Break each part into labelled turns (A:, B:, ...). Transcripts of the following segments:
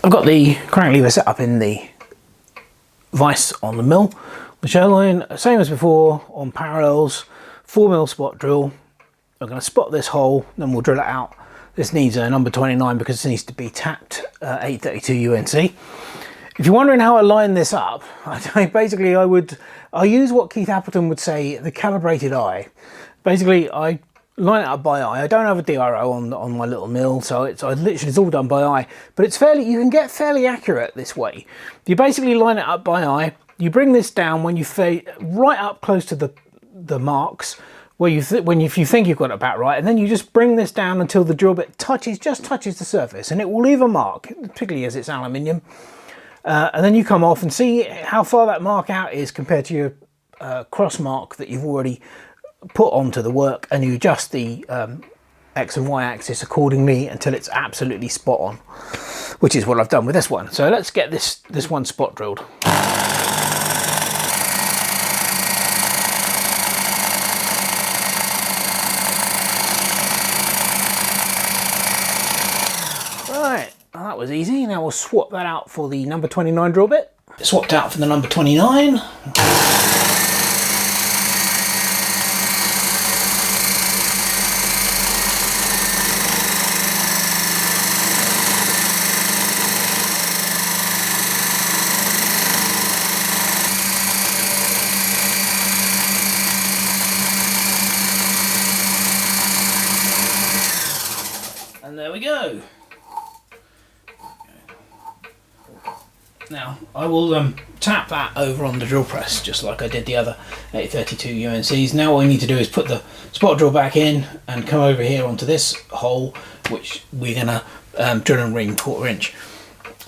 A: I've got the crank lever set up in the vise on the mill. The Sherline, same as before, on parallels, 4mm spot drill. I'm going to spot this hole, then we'll drill it out. This needs a number 29 because this needs to be tapped 832 UNC. If you're wondering how I line this up, basically I use what Keith Appleton would say, the calibrated eye. Basically, I line it up by eye. I don't have a DRO on my little mill, so it's all done by eye. But it's you can get fairly accurate this way. You basically line it up by eye. You bring this down when you right up close to the marks where if you think you've got it about right, and then you just bring this down until the drill bit just touches the surface, and it will leave a mark, particularly as it's aluminium. And then you come off and see how far that mark out is compared to your cross mark that you've already put onto the work, and you adjust the X and Y axis accordingly until it's absolutely spot on, which is what I've done with this one. So let's get this one spot drilled. Right, well, that was easy. Now we'll swap that out for the number 29 drill bit. Swapped out for the number 29. And there we go. Now I will tap that over on the drill press just like I did the other 832 UNCs. Now all we need to do is put the spot drill back in and come over here onto this hole, which we're gonna drill and ring 1/4 inch.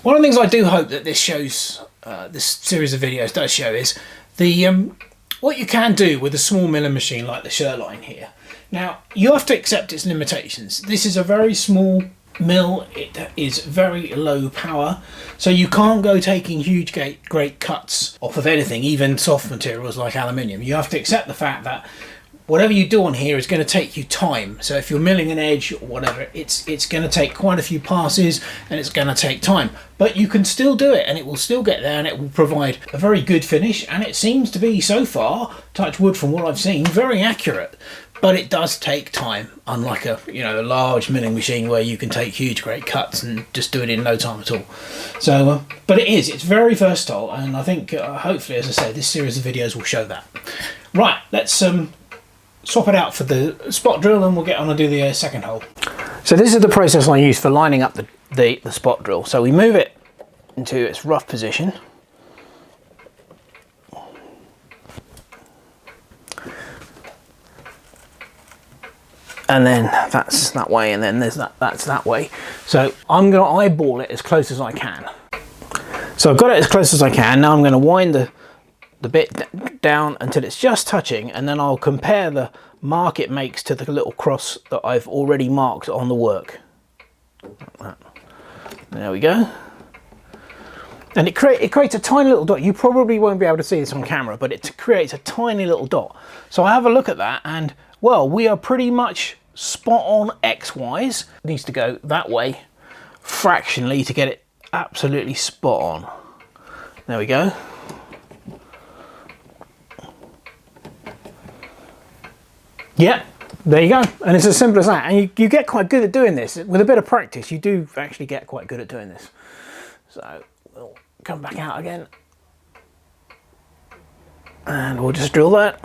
A: One of the things I do hope that this shows, this series of videos does show, is the what you can do with a small milling machine like the Sherline here. Now you have to accept its limitations. This is a very small mill, it is very low power, so you can't go taking huge great cuts off of anything, even soft materials like aluminium. You have to accept the fact that whatever you do on here is going to take you time. So if you're milling an edge or whatever, it's going to take quite a few passes and it's going to take time, but you can still do it and it will still get there and it will provide a very good finish, and it seems to be, so far, touch wood from what I've seen, very accurate. But it does take time, unlike a large milling machine where you can take huge great cuts and just do it in no time at all. So, but it's very versatile, and I think hopefully, as I say, this series of videos will show that. Right, let's swap it out for the spot drill and we'll get on and do the second hole. So this is the process I use for lining up the spot drill. So we move it into its rough position. And then that's that way, and then that's that way. So I'm going to eyeball it as close as I can. So I've got it as close as I can. Now I'm going to wind the bit down until it's just touching, and then I'll compare the mark it makes to the little cross that I've already marked on the work. There we go. And it creates a tiny little dot. You probably won't be able to see this on camera, but it creates a tiny little dot. So I have a look at that, and well, we are pretty much spot on X-wise. It needs to go that way fractionally to get it absolutely spot on. There we go. Yeah, there you go. And it's as simple as that. And you get quite good at doing this. With a bit of practice, you do actually get quite good at doing this. So we'll come back out again. And we'll just drill that.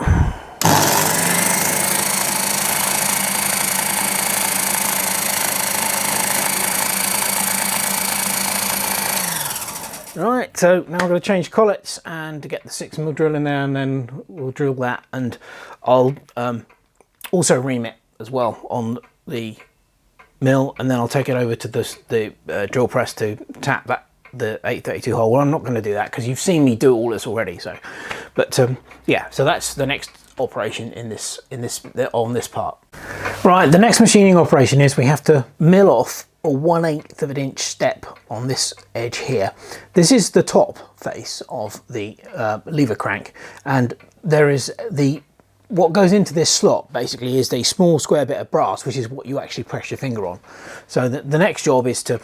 A: Right, so now I'm going to change collets and to get the 6mm drill in there, and then we'll drill that, and I'll also ream it as well on the mill, and then I'll take it over to the drill press to tap the 832 hole. Well, I'm not going to do that because you've seen me do all this already. So, but yeah, so that's the next operation on this part. Right, the next machining operation is we have to mill off a 1/8 of an inch step on this edge here. This is the top face of the lever crank, and there is what goes into this slot basically is a small square bit of brass, which is what you actually press your finger on. So the next job is to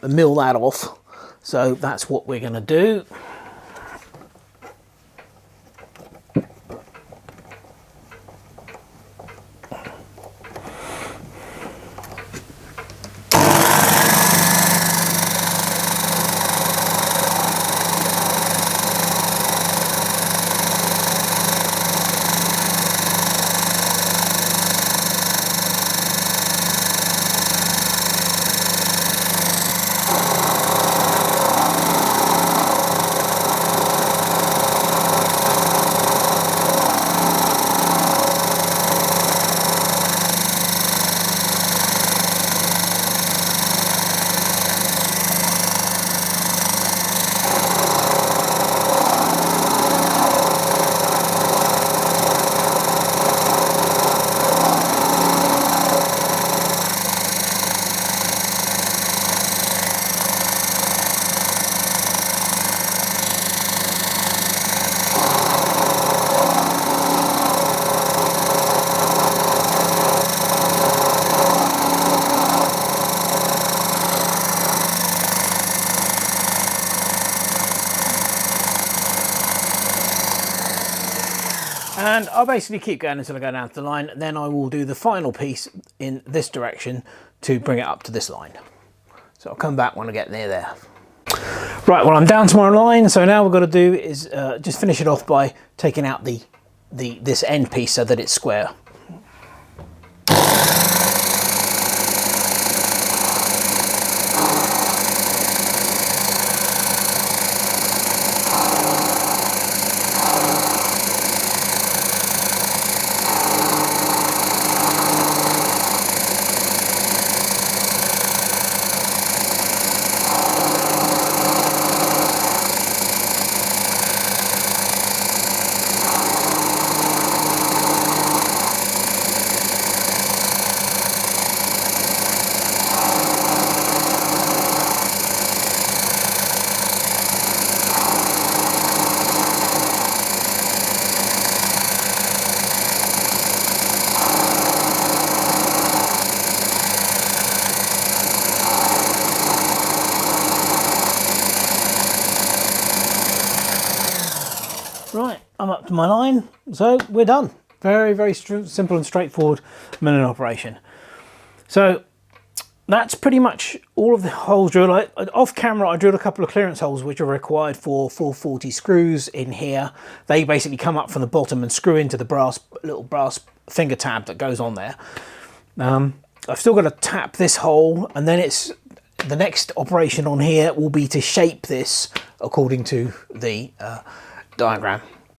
A: mill that off So that's what we're going to do. And I'll basically keep going until I go down to the line. Then I will do the final piece in this direction to bring it up to this line. So I'll come back when I get near there. Right, well, I'm down to my line. So now what we've got to do is just finish it off by taking out this end piece so that it's square. Right, I'm up to my line, so we're done. Very, very simple and straightforward milling operation. So that's pretty much all of the holes drilled. Off camera, I drilled a couple of clearance holes which are required for 440 screws in here. They basically come up from the bottom and screw into the little brass finger tab that goes on there. I've still got to tap this hole, and then the next operation on here will be to shape this according to the diagram.